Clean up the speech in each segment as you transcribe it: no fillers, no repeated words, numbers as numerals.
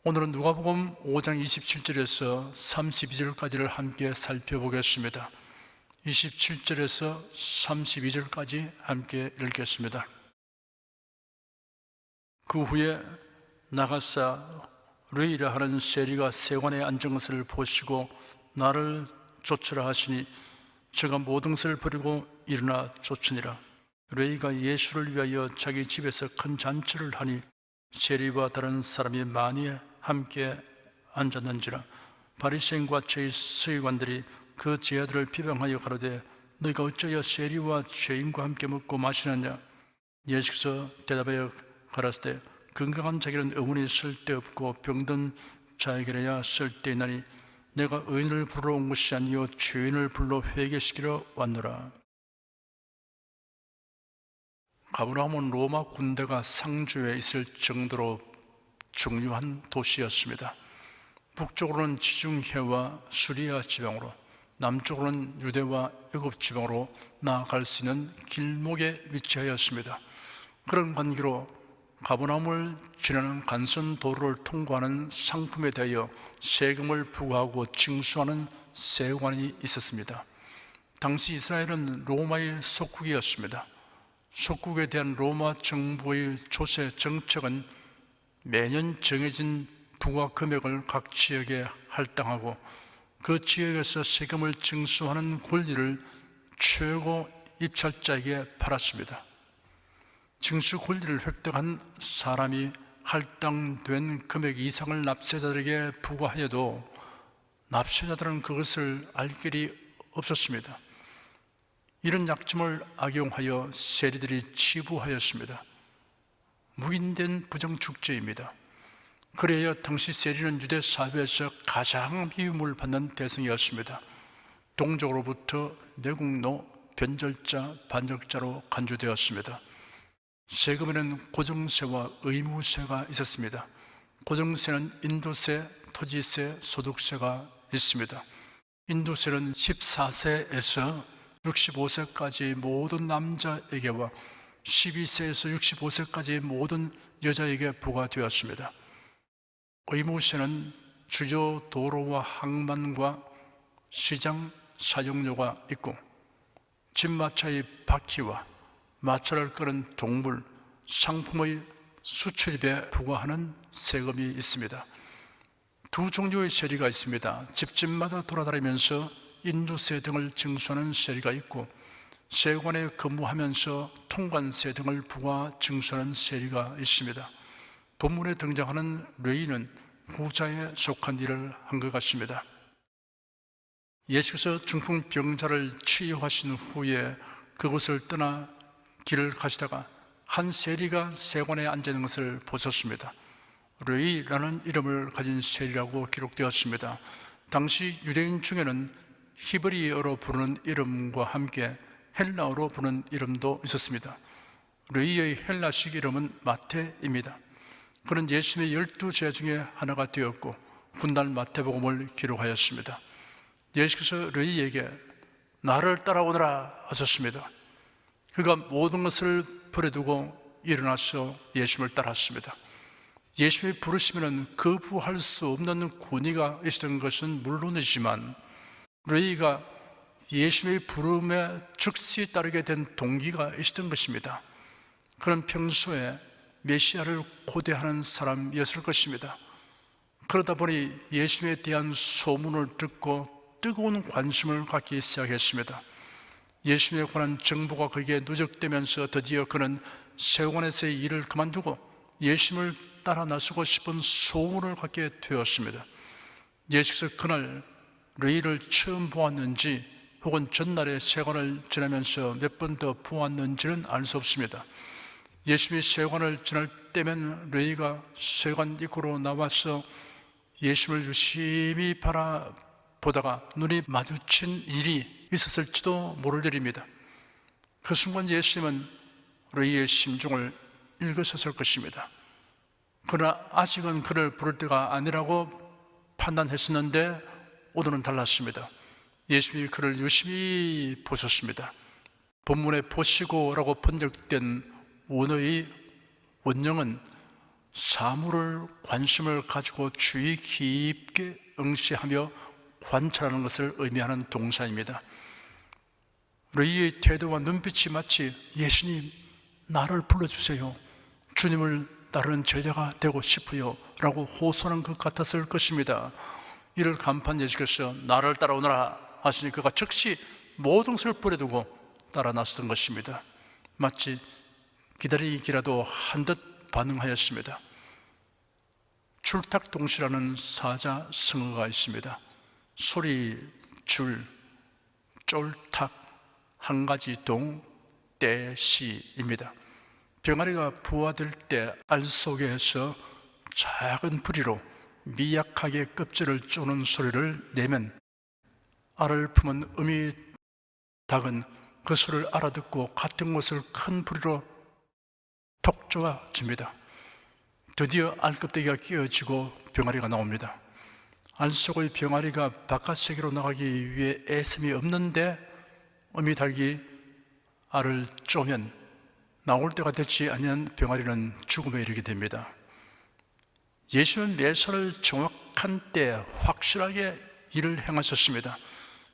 오늘은 누가복음 5장 27절에서 32절까지를 함께 살펴보겠습니다. 27절에서 32절까지 함께 읽겠습니다. 그 후에 나가사 르이라 하는 세리가 세관에 앉은 것을 보시고 나를 쫓으라 하시니 제가 모든 것을 버리고 일어나 쫓으니라. 르이가 예수를 위하여 자기 집에서 큰 잔치를 하니 세리와 다른 사람이 많이 함께 앉았는지라. 바리새인과 서기관들이 그 제자들을 비방하여 가로되 너희가 어찌하여 세리와 죄인과 함께 먹고 마시느냐. 예수께서 대답하여 가라사대 건강한 자에게는 의문이 쓸데없고 병든 자에게야 쓸데있나니 내가 의인을 부르러 온 것이 아니요 죄인을 불러 회개시키러 왔노라. 가버나움은 로마 군대가 상주에 있을 정도로 중요한 도시였습니다. 북쪽으로는 지중해와 수리아 지방으로, 남쪽으로는 유대와 애굽 지방으로 나아갈 수 있는 길목에 위치하였습니다. 그런 관계로 가버나움을 지나는 간선 도로를 통과하는 상품에 대하여 세금을 부과하고 징수하는 세관이 있었습니다. 당시 이스라엘은 로마의 속국이었습니다. 속국에 대한 로마 정부의 조세 정책은 매년 정해진 부과 금액을 각 지역에 할당하고 그 지역에서 세금을 징수하는 권리를 최고 입찰자에게 팔았습니다. 징수 권리를 획득한 사람이 할당된 금액 이상을 납세자들에게 부과하여도 납세자들은 그것을 알 길이 없었습니다. 이런 약점을 악용하여 세리들이 치부하였습니다. 묵인된 부정축제입니다. 그래야 당시 세리는 유대 사회에서 가장 미움을 받는 대상이었습니다. 동족으로부터 내국노, 변절자, 반역자로 간주되었습니다. 세금에는 고정세와 의무세가 있었습니다. 고정세는 인도세, 토지세, 소득세가 있습니다. 인도세는 14세에서 65세까지 모든 남자에게와 12세에서 65세까지 모든 여자에게 부과되었습니다. 의무세는 주요 도로와 항만과 시장 사용료가 있고 집마차의 바퀴와 마차를 끄는 동물, 상품의 수출입에 부과하는 세금이 있습니다. 두 종류의 세리가 있습니다. 집집마다 돌아다니면서 인두세 등을 징수하는 세리가 있고 세관에 근무하면서 통관세 등을 부과 징수하는 세리가 있습니다. 본문에 등장하는 레위는 후자에 속한 일을 한 것 같습니다. 예수께서 중풍병자를 치유하신 후에 그곳을 떠나 길을 가시다가 한 세리가 세관에 앉아 있는 것을 보셨습니다. 레위라는 이름을 가진 세리라고 기록되었습니다. 당시 유대인 중에는 히브리어로 부르는 이름과 함께 헬라어로 부르는 이름도 있었습니다. 레위의 헬라식 이름은 마태입니다. 그는 예수님의 12제자 중에 하나가 되었고 훗날 마태복음을 기록하였습니다. 예수께서 레위에게 나를 따라오너라 하셨습니다. 그가 모든 것을 버려두고 일어나서 예수님을 따랐습니다. 예수님의 부르시면 거부할 수 없는 권위가 있었던 것은 물론이지만 레위가 예수님의 부름에 즉시 따르게 된 동기가 있었던 것입니다. 그는 평소에 메시아를 고대하는 사람이었을 것입니다. 그러다 보니 예수님에 대한 소문을 듣고 뜨거운 관심을 갖기 시작했습니다. 예수님에 관한 정보가 그에게 누적되면서 드디어 그는 세관에서의 일을 그만두고 예수님을 따라 나서고 싶은 소원을 갖게 되었습니다. 예수께서 그날 레위를 처음 보았는지 혹은 전날에 세관을 지나면서 몇 번 더 보았는지는 알 수 없습니다. 예수님이 세관을 지날 때면 레위가 세관 입구로 나와서 예수님을 유심히 바라보다가 눈이 마주친 일이 있었을지도 모를 일입니다. 그 순간 예수님은 레위의 심중을 읽으셨을 것입니다. 그러나 아직은 그를 부를 때가 아니라고 판단했었는데 오늘은 달랐습니다. 예수님이 그를 유심히 보셨습니다. 본문에 보시고라고 번역된 원어의 원형은 사물을 관심을 가지고 주의 깊게 응시하며 관찰하는 것을 의미하는 동사입니다. 레위의 태도와 눈빛이 마치 예수님 나를 불러주세요, 주님을 따르는 제자가 되고 싶어요 라고 호소하는 것 같았을 것입니다. 이를 간판 예수께서 나를 따라오너라 하시니 그가 즉시 모든 것을 버려두고 따라 나섰던 것입니다. 마치 기다리기라도 한 듯 반응하였습니다. 출탁동시라는 사자성어가 있습니다. 소리, 줄, 쫄탁, 한 가지 동, 때, 시입니다. 병아리가 부화될 때 알 속에서 작은 부리로 미약하게 껍질을 쪼는 소리를 내면 알을 품은 어미 닭은 그 소리를 알아듣고 같은 곳을 큰 부리로 톡 쪼아줍니다. 드디어 알껍데기가 끼어지고 병아리가 나옵니다. 알 속의 병아리가 바깥 세계로 나가기 위해 애씀이 없는데 어미 닭이 알을 쪼면 나올 때가 되지 않으면 병아리는 죽음에 이르게 됩니다. 예수는 매사를 정확한 때 확실하게 일을 행하셨습니다.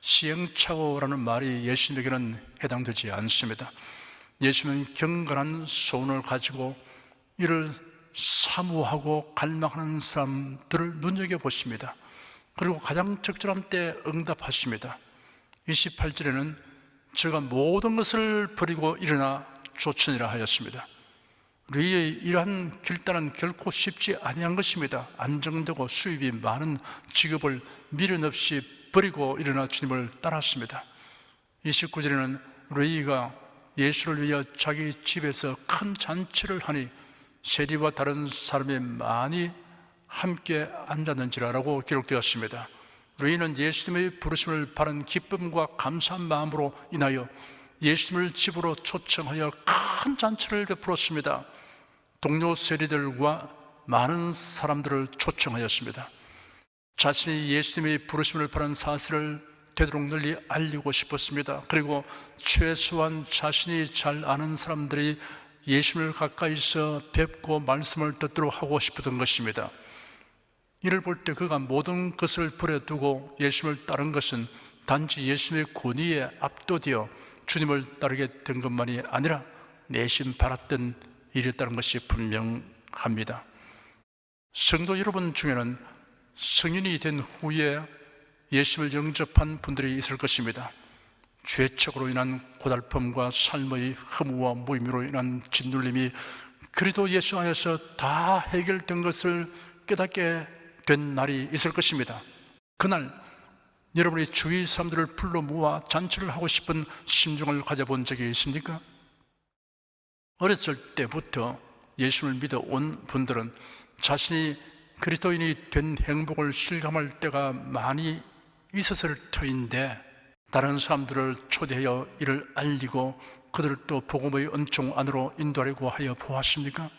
시행착오라는 말이 예수님에게는 해당되지 않습니다. 예수는 경건한 소원을 가지고 이를 사모하고 갈망하는 사람들을 눈여겨보십니다. 그리고 가장 적절한 때 응답하십니다. 28절에는 저가 모든 것을 버리고 일어나 쫓으니라 하였습니다. 우리의 이러한 길단은 결코 쉽지 아니한 것입니다. 안정되고 수입이 많은 직업을 미련 없이 버리고 일어나 주님을 따랐습니다. 29절에는 레위가 예수를 위하여 자기 집에서 큰 잔치를 하니 세리와 다른 사람이 많이 함께 앉았는지라라고 기록되었습니다. 레위는 예수님의 부르심을 바른 기쁨과 감사한 마음으로 인하여 예수님을 집으로 초청하여 큰 잔치를 베풀었습니다. 동료 세리들과 많은 사람들을 초청하였습니다. 자신이 예수님의 부르심을 바른 사실을 되도록 널리 알리고 싶었습니다. 그리고 최소한 자신이 잘 아는 사람들이 예수님을 가까이서 뵙고 말씀을 듣도록 하고 싶었던 것입니다. 이를 볼 때 그가 모든 것을 버려두고 예수님을 따른 것은 단지 예수님의 권위에 압도되어 주님을 따르게 된 것만이 아니라 내심 바랐던 일이었다는 것이 분명합니다. 성도 여러분 중에는 성인이 된 후에 예수를 영접한 분들이 있을 것입니다. 죄책으로 인한 고달픔과 삶의 허무와 무의미로 인한 짓눌림이 그래도 예수 안에서 다 해결된 것을 깨닫게 된 날이 있을 것입니다. 그날 여러분이 주위 사람들을 불러 모아 잔치를 하고 싶은 심정을 가져본 적이 있습니까? 어렸을 때부터 예수를 믿어온 분들은 자신이 그리스도인이 된 행복을 실감할 때가 많이 있었을 터인데 다른 사람들을 초대하여 이를 알리고 그들을 또 복음의 은총 안으로 인도하려고 하여 보았습니까?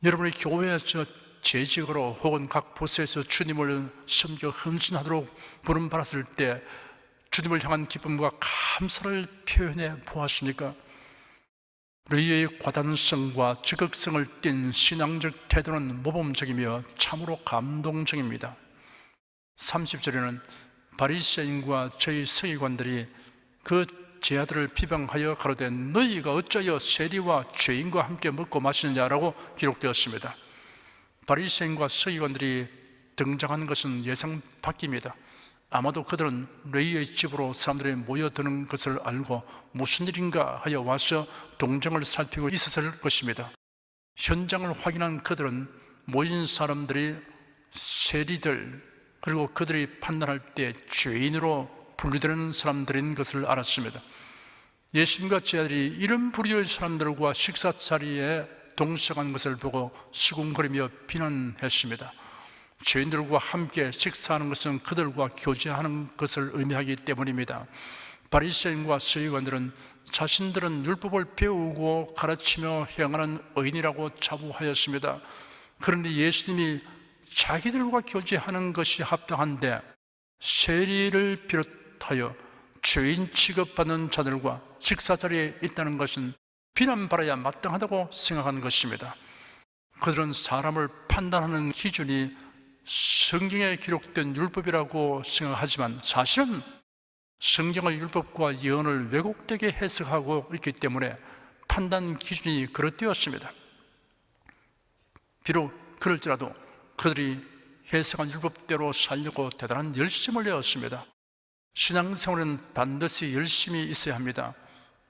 여러분의 교회에서 재직으로 혹은 각 부서에서 주님을 섬겨 헌신하도록 부름받았을 때 주님을 향한 기쁨과 감사를 표현해 보았습니까? 레위의 과단성과 적극성을 띤 신앙적 태도는 모범적이며 참으로 감동적입니다. 30절에는 바리새인과 저희 서기관들이 그 제자들을 비방하여 가로되 너희가 어찌하여 세리와 죄인과 함께 먹고 마시느냐라고 기록되었습니다. 바리새인과 서기관들이 등장하는 것은 예상 밖입니다. 아마도 그들은 레위의 집으로 사람들이 모여드는 것을 알고 무슨 일인가 하여 와서 동정을 살피고 있었을 것입니다. 현장을 확인한 그들은 모인 사람들이 세리들 그리고 그들이 판단할 때 죄인으로 분류되는 사람들인 것을 알았습니다. 예수님과 제자들이 이런 부류의 사람들과 식사 자리에 동석한 것을 보고 수군거리며 비난했습니다. 죄인들과 함께 식사하는 것은 그들과 교제하는 것을 의미하기 때문입니다. 바리새인과 서기관들은 자신들은 율법을 배우고 가르치며 행하는 의인이라고 자부하였습니다. 그런데 예수님이 자기들과 교제하는 것이 합당한데 세리를 비롯하여 죄인 취급받는 자들과 식사 자리에 있다는 것은 비난받아야 마땅하다고 생각하는 것입니다. 그들은 사람을 판단하는 기준이 성경에 기록된 율법이라고 생각하지만 사실은 성경의 율법과 예언을 왜곡되게 해석하고 있기 때문에 판단 기준이 그릇되었습니다. 비록 그럴지라도 그들이 해석한 율법대로 살려고 대단한 열심을 내었습니다. 신앙생활은 반드시 열심히 있어야 합니다.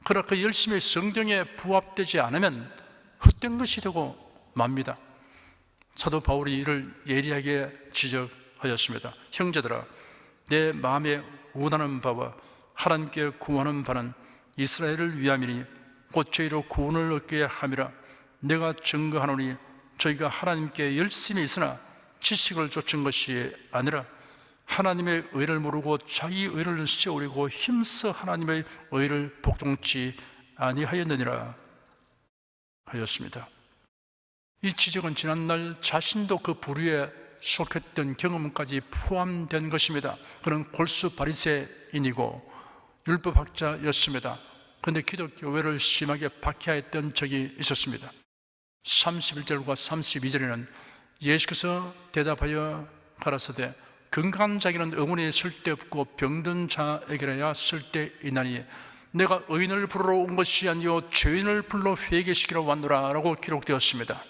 그러나 그 열심이 성경에 부합되지 않으면 헛된 것이 되고 맙니다. 사도 바울이 이를 예리하게 지적하였습니다. 형제들아, 내 마음에 원하는 바와 하나님께 구하는 바는 이스라엘을 위함이니 곧 저희로 구원을 얻게 함이라. 내가 증거하노니 저희가 하나님께 열심히 있으나 지식을 좇은 것이 아니라 하나님의 의를 모르고 자기 의를 세우려고 힘써 하나님의 의를 복종치 아니하였느니라 하였습니다. 이 지적은 지난날 자신도 그 부류에 속했던 경험까지 포함된 것입니다. 그는 골수 바리새인이고 율법학자였습니다. 그런데 기독교회를 심하게 박해했던 적이 있었습니다. 31절과 32절에는 예수께서 대답하여 가라사대 건강한 자에게는 의논이 쓸데없고 병든 자에게라야 쓸데있나니 내가 의인을 부르러 온 것이 아니요 죄인을 불러 회개시키러 왔노라 라고 기록되었습니다.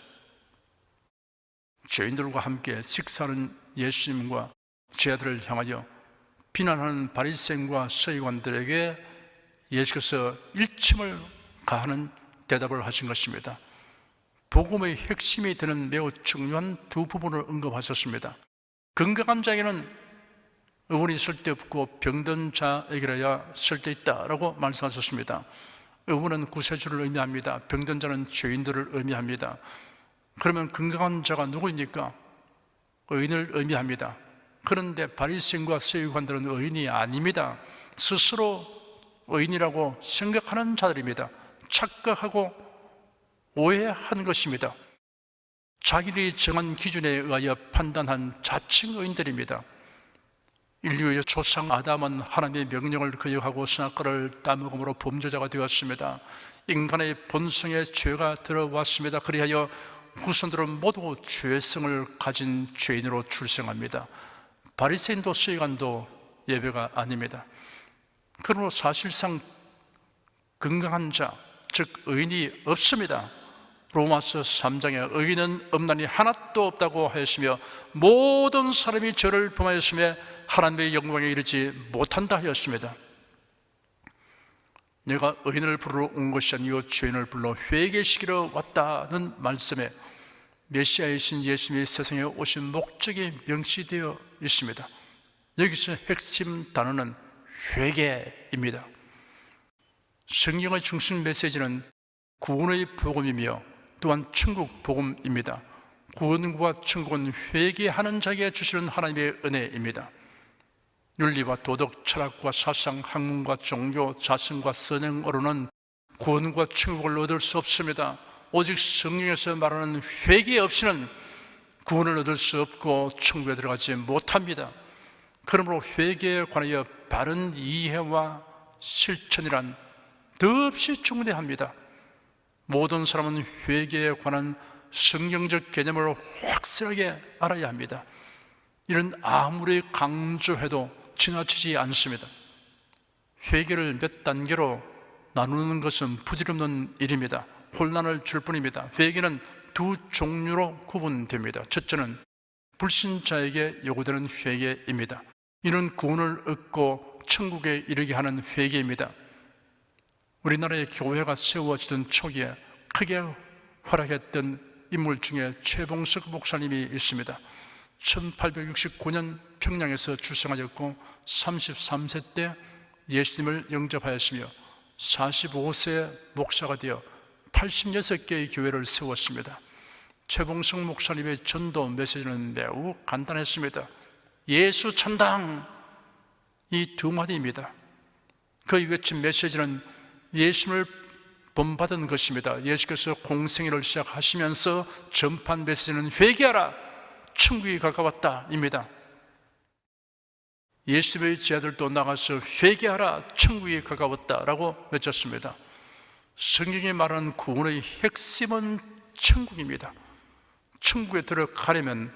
죄인들과 함께 식사하는 예수님과 제자들을 향하여 비난하는 바리새인과 서기관들에게 예수께서 일침을 가하는 대답을 하신 것입니다. 복음의 핵심이 되는 매우 중요한 두 부분을 언급하셨습니다. 건강한 자에게는 의원이 쓸데없고 병든 자에게라야 쓸데있다라고 말씀하셨습니다. 의원은 구세주를 의미합니다. 병든 자는 죄인들을 의미합니다. 그러면 건강한 자가 누구입니까? 의인을 의미합니다. 그런데 바리새인과 서기관들은 의인이 아닙니다. 스스로 의인이라고 생각하는 자들입니다. 착각하고 오해한 것입니다. 자기들이 정한 기준에 의하여 판단한 자칭 의인들입니다. 인류의 조상 아담은 하나님의 명령을 거역하고 선악과를 따먹음으로 범죄자가 되었습니다. 인간의 본성에 죄가 들어왔습니다. 그리하여 후손들은 모두 죄성을 가진 죄인으로 출생합니다. 바리새인도 서기관도 예외가 아닙니다. 그러므로 사실상 건강한 자, 즉 의인이 없습니다. 로마서 3장에 의인은 없나니 하나도 없다고 하였으며 모든 사람이 저를 범하였으며 하나님의 영광에 이르지 못한다 하였습니다. 내가 의인을 부르러 온 것이 아니요 죄인을 불러 회개시키러 왔다는 말씀에 메시아이신 예수님이 세상에 오신 목적이 명시되어 있습니다. 여기서 핵심 단어는 회개입니다. 성경의 중심 메시지는 구원의 복음이며 또한 천국 복음입니다. 구원과 천국은 회개하는 자에게 주시는 하나님의 은혜입니다. 윤리와 도덕, 철학과 사상, 학문과 종교, 자성과 선행으로는 구원과 천국을 얻을 수 없습니다. 오직 성경에서 말하는 회개 없이는 구원을 얻을 수 없고 천국에 들어가지 못합니다. 그러므로 회개에 관하여 바른 이해와 실천이란 더없이 중대합니다. 모든 사람은 회개에 관한 성경적 개념을 확실하게 알아야 합니다. 이는 아무리 강조해도 지나치지 않습니다. 회개를 몇 단계로 나누는 것은 부질없는 일입니다. 혼란을 줄 뿐입니다. 회개는 두 종류로 구분됩니다. 첫째는 불신자에게 요구되는 회개입니다. 이는 구원을 얻고 천국에 이르게 하는 회개입니다. 우리나라의 교회가 세워지던 초기에 크게 활약했던 인물 중에 최봉석 목사님이 있습니다. 1869년 평양에서 출생하였고 33세 때 예수님을 영접하였으며 45세 목사가 되어 86개의 교회를 세웠습니다. 최봉석 목사님의 전도 메시지는 매우 간단했습니다. 예수 천당, 이 두 마디입니다. 그의 외친 메시지는 예수님을 본받은 것입니다. 예수께서 공생애를 시작하시면서 전판 메시지는 회개하라, 천국이 가까웠다입니다. 예수님의 제자들도 나가서 회개하라, 천국이 가까웠다라고 외쳤습니다. 성경이 말하는 구원의 핵심은 천국입니다. 천국에 들어가려면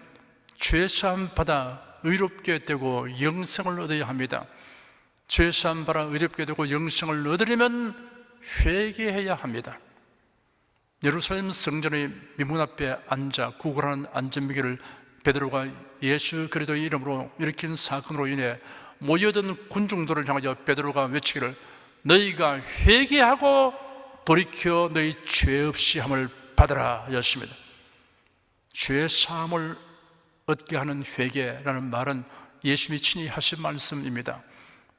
죄사함 받아 의롭게 되고 영생을 얻어야 합니다. 죄사함 받아 의롭게 되고 영생을 얻으려면 회개해야 합니다. 예루살렘 성전의 미문 앞에 앉아 구걸하는 안전무기를 베드로가 예수 그리스도의 이름으로 일으킨 사건으로 인해 모여든 군중들을 향하여 베드로가 외치기를 너희가 회개하고 돌이켜 너희 죄 없이 함을 받으라 하였습니다. 죄 사함을 얻게 하는 회개라는 말은 예수님이 친히 하신 말씀입니다.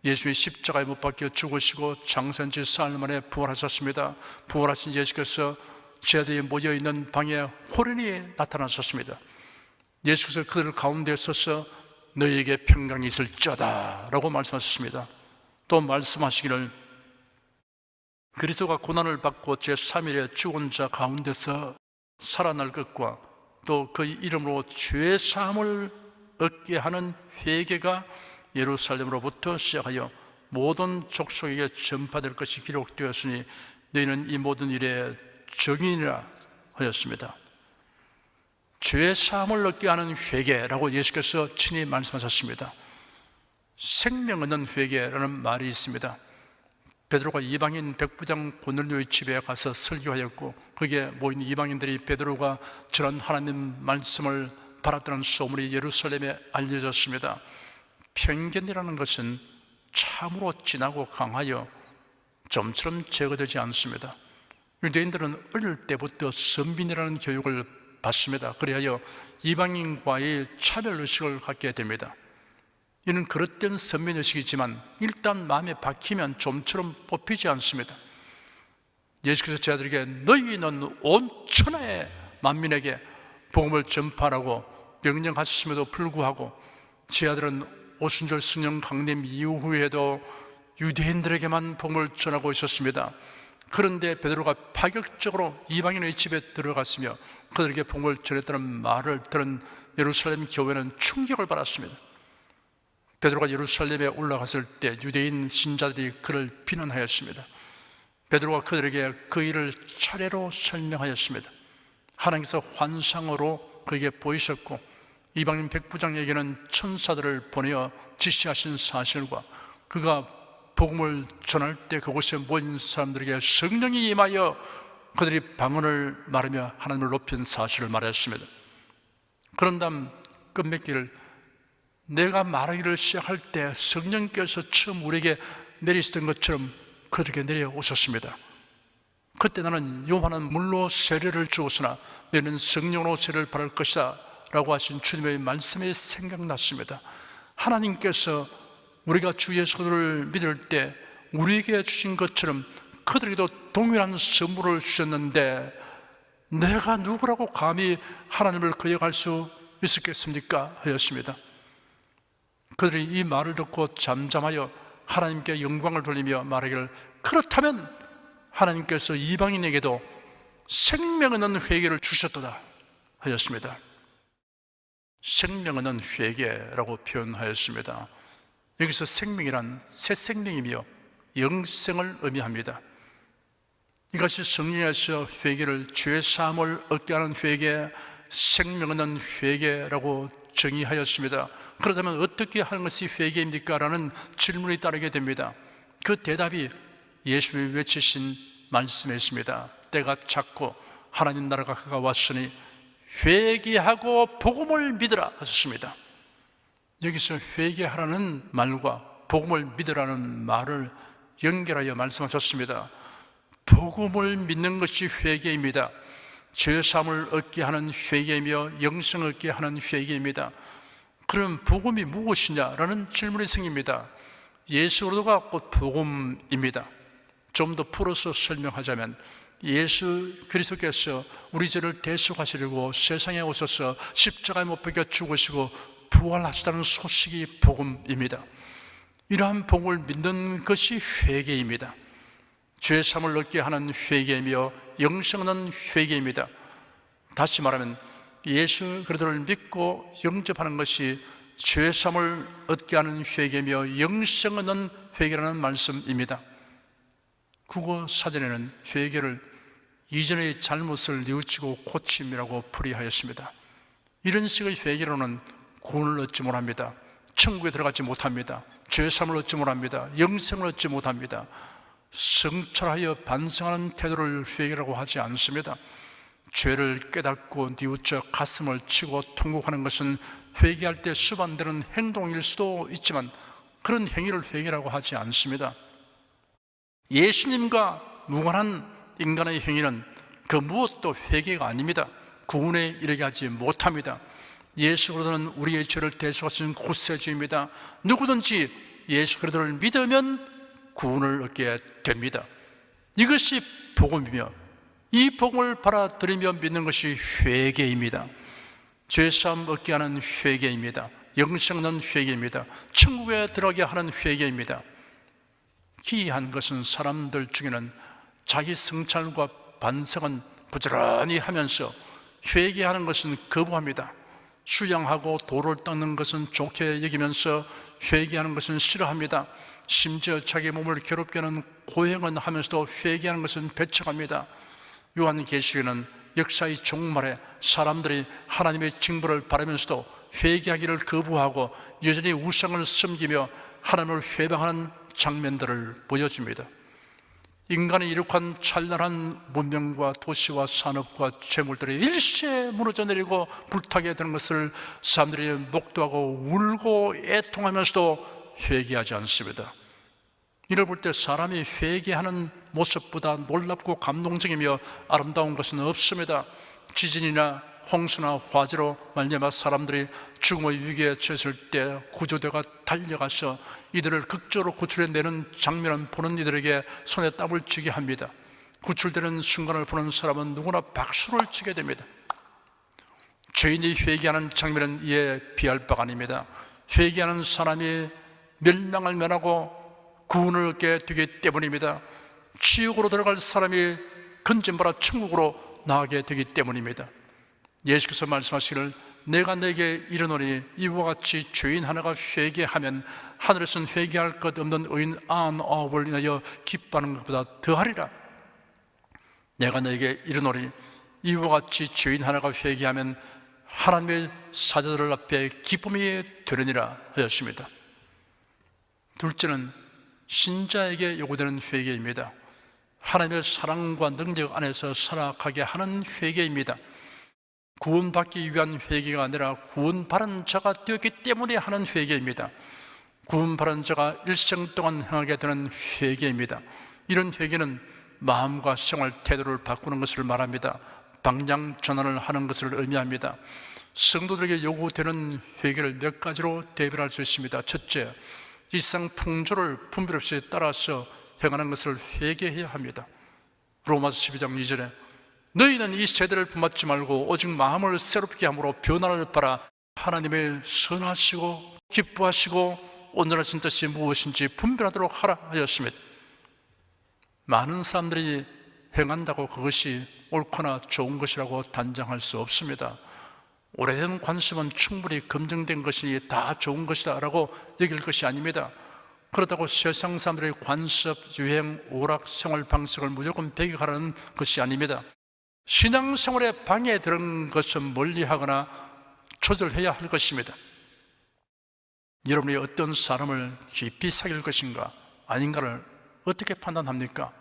예수님이 십자가에 못 박혀 죽으시고 장사한 지 사흘 만에 부활하셨습니다. 부활하신 예수께서 제자들이 모여있는 방에 호련히 나타나셨습니다. 예수께서 그들 가운데 서서 너희에게 평강이 있을지어다 라고 말씀하셨습니다. 또 말씀하시기를 그리스도가 고난을 받고 제3일에 죽은 자 가운데서 살아날 것과 또 그 이름으로 죄 사함을 얻게 하는 회개가 예루살렘으로부터 시작하여 모든 족속에게 전파될 것이 기록되었으니 너희는 이 모든 일의 증인이라 하였습니다. 죄 사함을 얻게 하는 회개라고 예수께서 친히 말씀하셨습니다. 생명 얻는 회개라는 말이 있습니다. 베드로가 이방인 백부장 고넬료의 집에 가서 설교하였고 거기에 모인 이방인들이 베드로가 전한 하나님 말씀을 바랐다는 소문이 예루살렘에 알려졌습니다. 편견이라는 것은 참으로 진하고 강하여 좀처럼 제거되지 않습니다. 유대인들은 어릴 때부터 선민이라는 교육을 받습니다. 그리하여 이방인과의 차별의식을 갖게 됩니다. 이는 그릇된 선민의식이지만 일단 마음에 박히면 좀처럼 뽑히지 않습니다. 예수께서 제자들에게 너희는 온 천하의 만민에게 복음을 전파하라고 명령하심에도 불구하고 제자들은 오순절 성령 강림 이후에도 유대인들에게만 복음을 전하고 있었습니다. 그런데 베드로가 파격적으로 이방인의 집에 들어갔으며 그들에게 복음을 전했다는 말을 들은 예루살렘 교회는 충격을 받았습니다. 베드로가 예루살렘에 올라갔을 때 유대인 신자들이 그를 비난하였습니다. 베드로가 그들에게 그 일을 차례로 설명하였습니다. 하나님께서 환상으로 그에게 보이셨고 이방인 백부장에게는 천사들을 보내어 지시하신 사실과 그가 복음을 전할 때 그곳에 모인 사람들에게 성령이 임하여 그들이 방언을 말하며 하나님을 높인 사실을 말했습니다. 그런 다음 끝맺기를 내가 말하기를 시작할 때 성령께서 처음 우리에게 내리시던 것처럼 그들에게 내려오셨습니다. 그때 나는 요한은 물로 세례를 주었으나 너는 성령으로 세례를 받을 것이다 라고 하신 주님의 말씀이 생각났습니다. 하나님께서 우리가 주 예수를 믿을 때 우리에게 주신 것처럼 그들에게도 동일한 선물을 주셨는데 내가 누구라고 감히 하나님을 거역할 수 있었겠습니까? 하였습니다. 그들이 이 말을 듣고 잠잠하여 하나님께 영광을 돌리며 말하기를 그렇다면 하나님께서 이방인에게도 생명 얻는 회개를 주셨도다 하였습니다. 생명 얻는 회개라고 표현하였습니다. 여기서 생명이란 새 생명이며 영생을 의미합니다. 이것이 성령에서 회개를 죄 사함을 얻게 하는 회개, 생명 얻는 회개라고 정의하였습니다. 그렇다면 어떻게 하는 것이 회개입니까? 라는 질문이 따르게 됩니다. 그 대답이 예수님이 외치신 말씀에 있습니다. 때가 찼고 하나님 나라가 가까웠으니 회개하고 복음을 믿으라 하셨습니다. 여기서 회개하라는 말과 복음을 믿으라는 말을 연결하여 말씀하셨습니다. 복음을 믿는 것이 회개입니다. 죄사함을 얻게 하는 회개이며 영생을 얻게 하는 회개입니다. 그럼 복음이 무엇이냐라는 질문이 생깁니다. 예수 그리스도가 곧 복음입니다. 좀 더 풀어서 설명하자면 예수 그리스도께서 우리 죄를 대속하시려고 세상에 오셔서 십자가에 못 박혀 죽으시고 부활하시다는 소식이 복음입니다. 이러한 복음을 믿는 것이 회개입니다. 죄 사함을 얻게 하는 회개이며 영생은 회개입니다. 다시 말하면 예수 그리스도를 믿고 영접하는 것이 죄 사함을 얻게 하는 회개이며 영생을 얻는 회개라는 말씀입니다. 국어 사전에는 회개를 이전의 잘못을 뉘우치고 고침이라고 풀이하였습니다. 이런 식의 회개로는 구원을 얻지 못합니다. 천국에 들어가지 못합니다. 죄사함을 얻지 못합니다. 영생을 얻지 못합니다. 성찰하여 반성하는 태도를 회개라고 하지 않습니다. 죄를 깨닫고 뉘우쳐 가슴을 치고 통곡하는 것은 회개할 때 수반되는 행동일 수도 있지만 그런 행위를 회개라고 하지 않습니다. 예수님과 무관한 인간의 행위는 그 무엇도 회개가 아닙니다. 구원에 이르게 하지 못합니다. 예수 그리스도는 우리의 죄를 대속하신 구세주입니다. 누구든지 예수 그리스도를 믿으면 구원을 얻게 됩니다. 이것이 복음이며 이 복음을 받아들이며 믿는 것이 회개입니다. 죄사함 얻게 하는 회개입니다. 영생 얻는 회개입니다. 천국에 들어가게 하는 회개입니다. 기이한 것은 사람들 중에는 자기 성찰과 반성은 부지런히 하면서 회개하는 것은 거부합니다. 수양하고 도를 닦는 것은 좋게 여기면서 회개하는 것은 싫어합니다. 심지어 자기 몸을 괴롭게 하는 고행은 하면서도 회개하는 것은 배척합니다. 요한계시록에는 역사의 종말에 사람들이 하나님의 징벌을 바라면서도 회개하기를 거부하고 여전히 우상을 섬기며 하나님을 회방하는 장면들을 보여줍니다. 인간이 이룩한 찬란한 문명과 도시와 산업과 재물들이 일시에 무너져 내리고 불타게 되는 것을 사람들이 목도하고 울고 애통하면서도 회개하지 않습니다. 이를 볼 때 사람이 회개하는 모습보다 놀랍고 감동적이며 아름다운 것은 없습니다. 지진이나 홍수나 화재로 말미암아 사람들이 죽음의 위기에 처했을 때 구조대가 달려가서 이들을 극적으로 구출해내는 장면을 보는 이들에게 손에 땀을 쥐게 합니다. 구출되는 순간을 보는 사람은 누구나 박수를 치게 됩니다. 죄인이 회개하는 장면은 이에 비할 바가 아닙니다. 회개하는 사람이 멸망을 면하고 구원을 얻게 되기 때문입니다. 지옥으로 들어갈 사람이 건진받아 천국으로 나가게 되기 때문입니다. 예수께서 말씀하시기를 내가 내게 이르노니 이와 같이 죄인 하나가 회개하면 하늘에서는 회개할 것 없는 의인 99을 인하여 기뻐하는 것보다 더하리라. 내가 내게 이르노니 이와 같이 죄인 하나가 회개하면 하나님의 사자들 앞에 기쁨이 되느니라 하였습니다. 둘째는 신자에게 요구되는 회개입니다. 하나님의 사랑과 능력 안에서 살아가게 하는 회개입니다. 구원받기 위한 회개가 아니라 구원받은 자가 되었기 때문에 하는 회개입니다. 구원받은 자가 일생 동안 행하게 되는 회개입니다. 이런 회개는 마음과 생활 태도를 바꾸는 것을 말합니다. 방향 전환을 하는 것을 의미합니다. 성도들에게 요구되는 회개를 몇 가지로 대별할 수 있습니다. 첫째, 일상 풍조를 분별 없이 따라서 행하는 것을 회개해야 합니다. 로마서 12장 2절에 너희는 이 세대를 본받지 말고 오직 마음을 새롭게 함으로 변화를 바라 하나님의 선하시고 기뻐하시고 온전하신 뜻이 무엇인지 분별하도록 하라 하였습니다. 많은 사람들이 행한다고 그것이 옳거나 좋은 것이라고 단정할 수 없습니다. 오래된 관습은 충분히 검증된 것이니 다 좋은 것이다 라고 여길 것이 아닙니다. 그렇다고 세상 사람들의 관습, 유행, 오락, 생활 방식을 무조건 배격하라는 것이 아닙니다. 신앙생활에 방해되는 것은 멀리하거나 조절해야 할 것입니다. 여러분이 어떤 사람을 깊이 사귈 것인가 아닌가를 어떻게 판단합니까?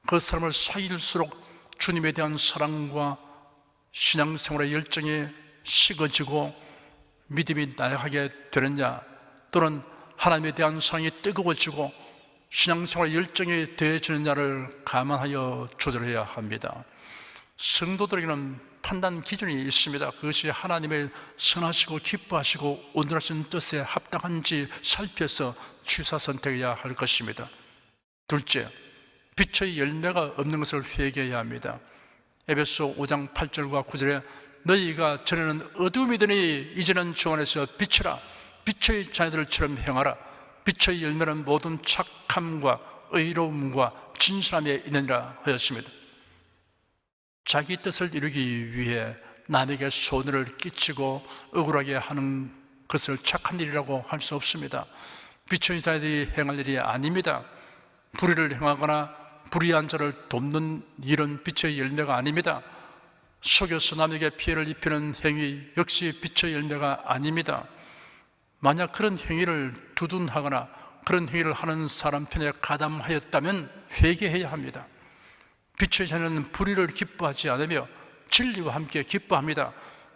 그 사람을 사귈수록 주님에 대한 사랑과 신앙생활의 열정이 식어지고 믿음이 나약하게 되느냐, 또는 하나님에 대한 사랑이 뜨거워지고 신앙생활의 열정이 더해지느냐를 감안하여 조절해야 합니다. 성도들에게는 판단 기준이 있습니다. 그것이 하나님의 선하시고 기뻐하시고 온전하신 뜻에 합당한지 살펴서 취사 선택해야 할 것입니다. 둘째, 빛의 열매가 없는 것을 회개해야 합니다. 에베소 5장 8절과 9절에 너희가 전에는 어둠이더니 이제는 주 안에서 빛이라 빛의 자녀들처럼 행하라. 빛의 열매는 모든 착함과 의로움과 진실함에 있느니라 하였습니다. 자기 뜻을 이루기 위해 남에게 손해를 끼치고 억울하게 하는 것을 착한 일이라고 할 수 없습니다. 빛의 자녀들이 행할 일이 아닙니다. 불의를 행하거나 불의한 자를 돕는 일은 빛의 열매가 아닙니다. 속여서 남에게 피해를 입히는 행위 역시 빛의 열매가 아닙니다. 만약 그런 행위를 두둔하거나 그런 행위를 하는 사람 편에 가담하였다면 회개해야 합니다. 빛의 자녀는 불의를 기뻐하지 않으며 진리와 함께 기뻐합니다.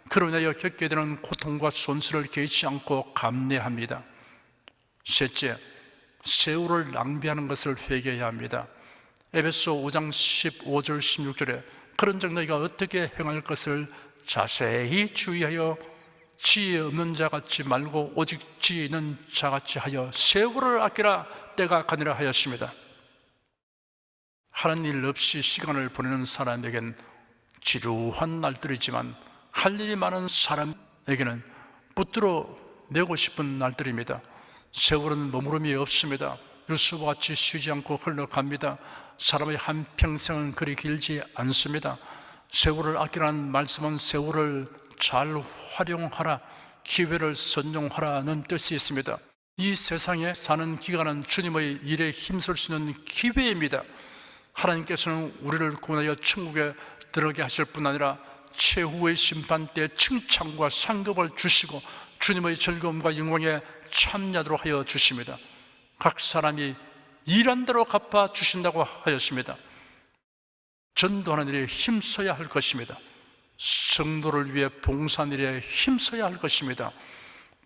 그로 인하여 겪게 되는 고통과 손실을 개의치 않고 감내합니다. 셋째, 세월을 낭비하는 것을 회개해야 합니다. 에베소 5장 15절 16절에 그런 적 너희가 어떻게 행할 것을 자세히 주의하여 지혜 없는 자같이 말고 오직 지혜 있는 자같이 하여 세월을 아끼라 때가 가니라 하였습니다. 하는 일 없이 시간을 보내는 사람에겐 지루한 날들이지만 할 일이 많은 사람에게는 붙들어 매고 싶은 날들입니다. 세월은 머무름이 없습니다. 유수와 같이 쉬지 않고 흘러갑니다. 사람의 한평생은 그리 길지 않습니다. 세월을 아끼라는 말씀은 세월을 잘 활용하라, 기회를 선용하라는 뜻이 있습니다. 이 세상에 사는 기간은 주님의 일에 힘쓸 수 있는 기회입니다. 하나님께서는 우리를 구원하여 천국에 들어가게 하실 뿐 아니라 최후의 심판 때 칭찬과 상급을 주시고 주님의 즐거움과 영광에 참여하도록 하여 주십니다. 각 사람이 일한 대로 갚아 주신다고 하였습니다. 전도하는 일에 힘써야 할 것입니다. 성도를 위해 봉사하는 일에 힘써야 할 것입니다.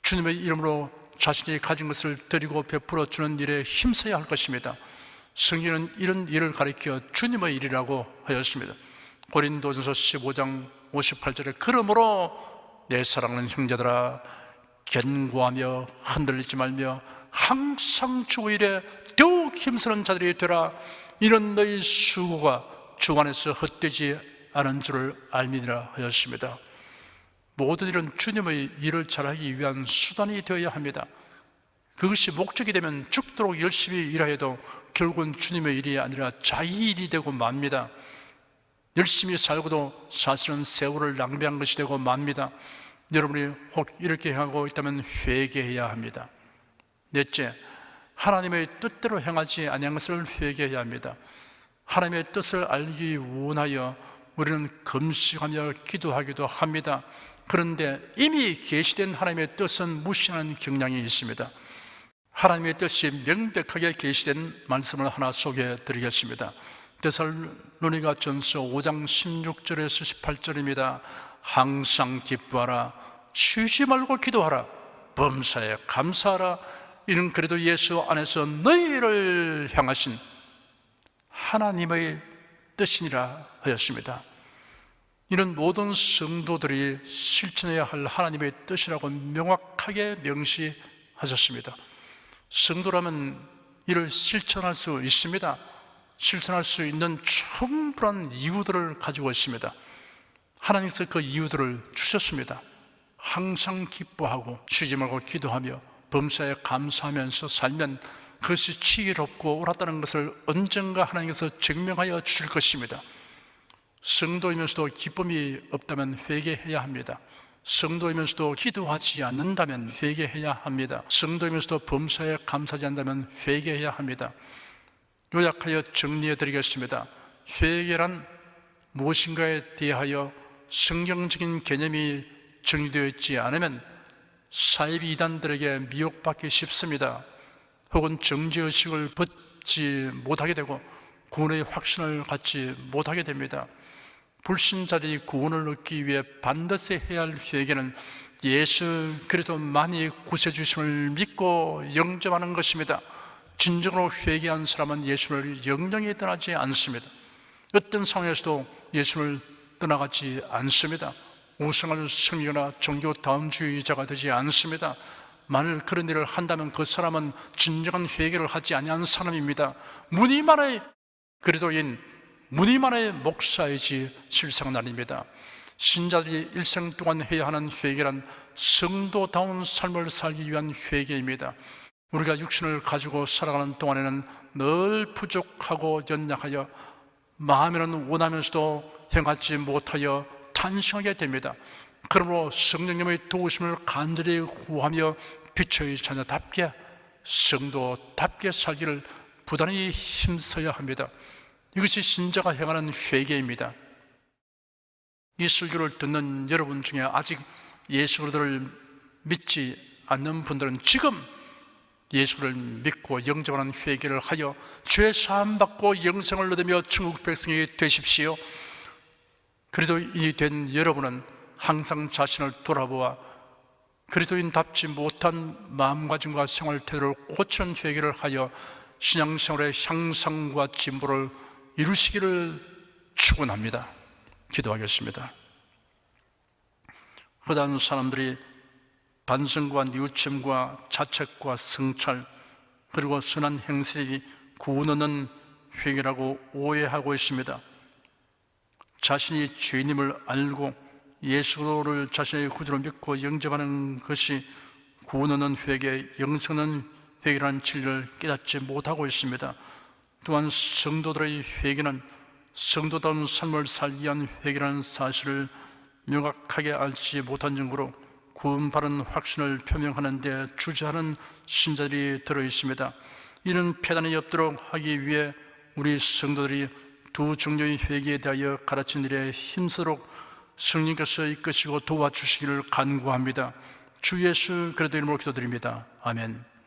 주님의 이름으로 자신이 가진 것을 드리고 베풀어 주는 일에 힘써야 할 것입니다. 성경은 이런 일을 가리켜 주님의 일이라고 하였습니다. 고린도전서 15장 58절에 그러므로 내 사랑하는 형제들아 견고하며 흔들리지 말며 항상 주 일에 더욱 힘쓰는 자들이 되라. 이런 너희 수고가 주 안에서 헛되지 않은 줄을 알미니라 하였습니다. 모든 일은 주님의 일을 잘하기 위한 수단이 되어야 합니다. 그것이 목적이 되면 죽도록 열심히 일하여도 결국은 주님의 일이 아니라 자기 일이 되고 맙니다. 열심히 살고도 사실은 세월을 낭비한 것이 되고 맙니다. 여러분이 혹 이렇게 행하고 있다면 회개해야 합니다. 넷째, 하나님의 뜻대로 행하지 아니한 것을 회개해야 합니다. 하나님의 뜻을 알기 원하여 우리는 금식하며 기도하기도 합니다. 그런데 이미 계시된 하나님의 뜻은 무시하는 경향이 있습니다. 하나님의 뜻이 명백하게 계시된 말씀을 하나 소개해 드리겠습니다. 데살로니가 전서 5장 16절에서 18절입니다. 항상 기뻐하라, 쉬지 말고 기도하라, 범사에 감사하라. 이는 그래도 예수 안에서 너희를 향하신 하나님의 뜻이니라 하였습니다. 이는 모든 성도들이 실천해야 할 하나님의 뜻이라고 명확하게 명시하셨습니다. 성도라면 이를 실천할 수 있습니다. 실천할 수 있는 충분한 이유들을 가지고 있습니다. 하나님께서 그 이유들을 주셨습니다. 항상 기뻐하고 쉬지 말고 기도하며 범사에 감사하면서 살면 그것이 지혜롭고 옳았다는 것을 언젠가 하나님께서 증명하여 주실 것입니다. 성도이면서도 기쁨이 없다면 회개해야 합니다. 성도이면서도 기도하지 않는다면 회개해야 합니다. 성도이면서도 범사에 감사하지 않는다면 회개해야 합니다. 요약하여 정리해 드리겠습니다. 회개란 무엇인가에 대하여 성경적인 개념이 정리되어 있지 않으면 사이비 이단들에게 미혹받기 쉽습니다. 혹은 정죄의식을 벗지 못하게 되고 구원의 확신을 갖지 못하게 됩니다. 불신자들이 구원을 얻기 위해 반드시 해야 할 회개는 예수 그리스도만이 구세주심을 믿고 영접하는 것입니다. 진정으로 회개한 사람은 예수를 영영히 떠나지 않습니다. 어떤 상황에서도 예수를 떠나가지 않습니다. 우상을 섬기거나 종교 다음주의자가 되지 않습니다. 만일 그런 일을 한다면 그 사람은 진정한 회개를 하지 아니한 사람입니다. 무늬만의 그리스도인, 무늬만의 목사이지 실상은 아닙니다. 신자들이 일생 동안 해야 하는 회개란 성도다운 삶을 살기 위한 회개입니다. 우리가 육신을 가지고 살아가는 동안에는 늘 부족하고 연약하여 마음에는 원하면서도 행하지 못하여 탄식하게 됩니다. 그러므로 성령님의 도우심을 간절히 구하며 빛의 자녀답게 성도답게 살기를 부단히 힘써야 합니다. 이것이 신자가 행하는 회개입니다. 이 설교를 듣는 여러분 중에 아직 예수 그리스도를 믿지 않는 분들은 지금 예수를 믿고 영접하는 회개를 하여 죄 사함 받고 영생을 얻으며 천국 백성이 되십시오. 그리스도인이 된 여러분은 항상 자신을 돌아보아 그리스도인답지 못한 마음가짐과 생활 태도를 고치는 회개를 하여 신앙생활의 향상과 진보를 이루시기를 축원합니다. 기도하겠습니다. 허다한 사람들이 반성과 뉘우침과 자책과 성찰 그리고 선한 행실이 구원 얻는 회개라고 오해하고 있습니다. 자신이 죄인임을 알고 예수를 자신의 구주로 믿고 영접하는 것이 구원 얻는 회개, 영생 얻는 회개라는 진리를 깨닫지 못하고 있습니다. 또한 성도들의 회개는 성도다운 삶을 살기 위한 회개라는 사실을 명확하게 알지 못한 증거로 구원받은 확신을 표명하는 데 주저하는 신자들이 들어있습니다. 이는 폐단이 없도록 하기 위해 우리 성도들이 두 종류의 회개에 대하여 가르치는 일에 힘쓰도록 성령께서 이끄시고 도와주시기를 간구합니다. 주 예수 그리스도 이름으로 기도드립니다. 아멘.